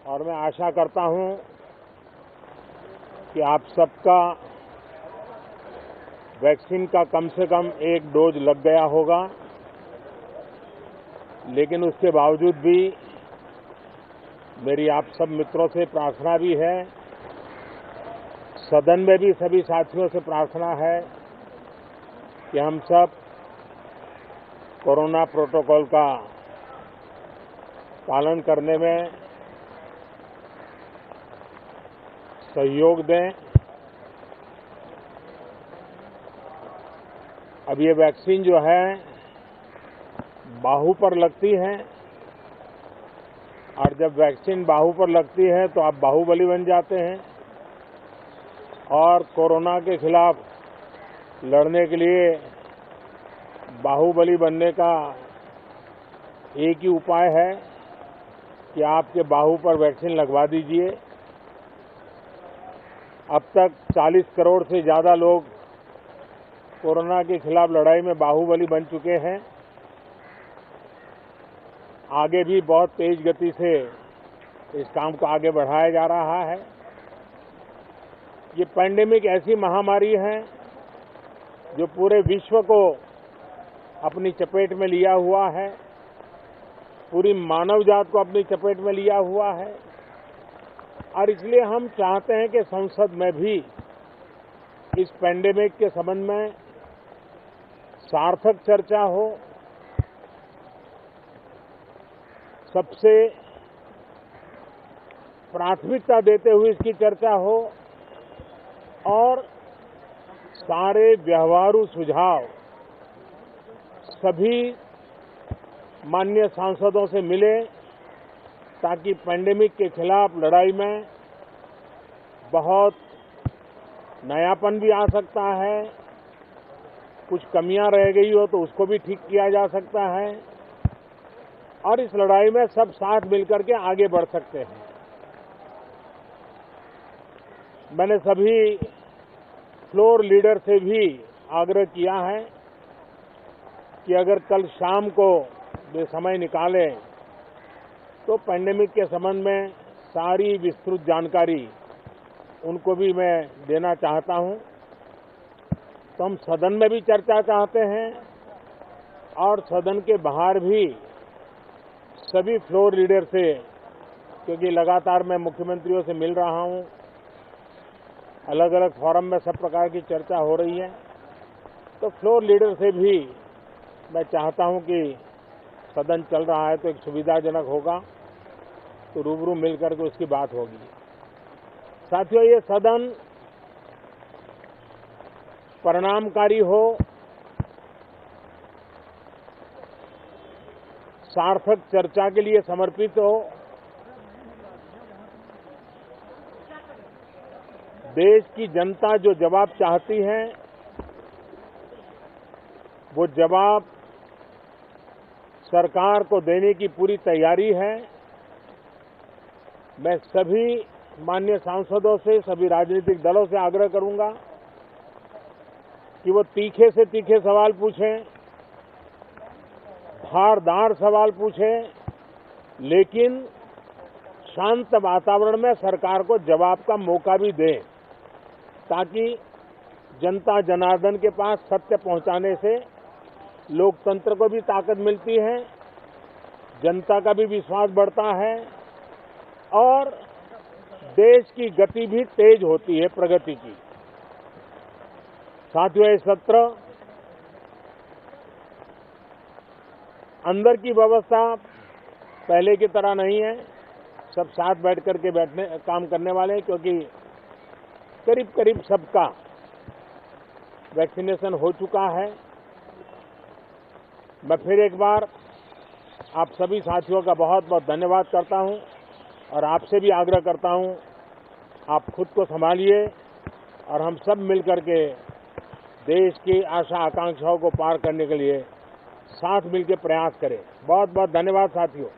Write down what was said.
और मैं आशा करता हूं कि आप सबका वैक्सीन का कम से कम एक डोज लग गया होगा, लेकिन उसके बावजूद भी मेरी आप सब मित्रों से प्रार्थना भी है, सदन में भी सभी साथियों से प्रार्थना है कि हम सब कोरोना प्रोटोकॉल का पालन करने में सहयोग दें। अब ये वैक्सीन जो है बाहू पर लगती है, और जब वैक्सीन बाहू पर लगती है तो आप बाहुबली बन जाते हैं, और कोरोना के खिलाफ लड़ने के लिए बाहुबली बनने का एक ही उपाय है कि आपके बाहू पर वैक्सीन लगवा दीजिए। अब तक 40 करोड़ से ज़्यादा लोग कोरोना के खिलाफ लड़ाई में बाहुबली बन चुके हैं। आगे भी बहुत तेज गति से इस काम को आगे बढ़ाया जा रहा है। ये पैंडेमिक ऐसी महामारी है जो पूरे विश्व को अपनी चपेट में लिया हुआ है, पूरी मानव जात को अपनी चपेट में लिया हुआ है, और इसलिए हम चाहते हैं कि संसद में भी इस पैंडेमिक के संबंध में सार्थक चर्चा हो, सबसे प्राथमिकता देते हुए इसकी चर्चा हो, और सारे व्यवहारू सुझाव सभी माननीय सांसदों से मिले, ताकि पैंडेमिक के खिलाफ लड़ाई में बहुत नयापन भी आ सकता है, कुछ कमियां रह गई हो तो उसको भी ठीक किया जा सकता है, और इस लड़ाई में सब साथ मिलकर के आगे बढ़ सकते हैं। मैंने सभी फ्लोर लीडर से भी आग्रह किया है कि अगर कल शाम को वे समय निकालें तो पैंडेमिक के संबंध में सारी विस्तृत जानकारी उनको भी मैं देना चाहता हूं। तो हम सदन में भी चर्चा चाहते हैं, और सदन के बाहर भी सभी फ्लोर लीडर से, क्योंकि लगातार मैं मुख्यमंत्रियों से मिल रहा हूं, अलग अलग फोरम में सब प्रकार की चर्चा हो रही है, तो फ्लोर लीडर से भी मैं चाहता हूं कि सदन चल रहा है तो एक सुविधाजनक होगा, तो रूबरू मिलकर के उसकी बात होगी। साथियों, ये सदन परिणामकारी हो, सार्थक चर्चा के लिए समर्पित हो, देश की जनता जो जवाब चाहती है वो जवाब सरकार को देने की पूरी तैयारी है। मैं सभी माननीय सांसदों से, सभी राजनीतिक दलों से आग्रह करूंगा कि वो तीखे से तीखे सवाल पूछें, धारदार सवाल पूछें, लेकिन शांत वातावरण में सरकार को जवाब का मौका भी दें, ताकि जनता जनार्दन के पास सत्य पहुंचाने से लोकतंत्र को भी ताकत मिलती है, जनता का भी विश्वास बढ़ता है, और देश की गति भी तेज होती है प्रगति की। साथियों, ये सत्र अंदर की व्यवस्था पहले की तरह नहीं है, सब साथ बैठ करके काम करने वाले हैं, क्योंकि करीब करीब सबका वैक्सीनेशन हो चुका है। मैं फिर एक बार आप सभी साथियों का बहुत बहुत धन्यवाद करता हूं, और आपसे भी आग्रह करता हूं, आप खुद को संभालिए, और हम सब मिलकर के देश की आशा आकांक्षाओं को पार करने के लिए साथ मिलकर प्रयास करें। बहुत बहुत धन्यवाद साथियों।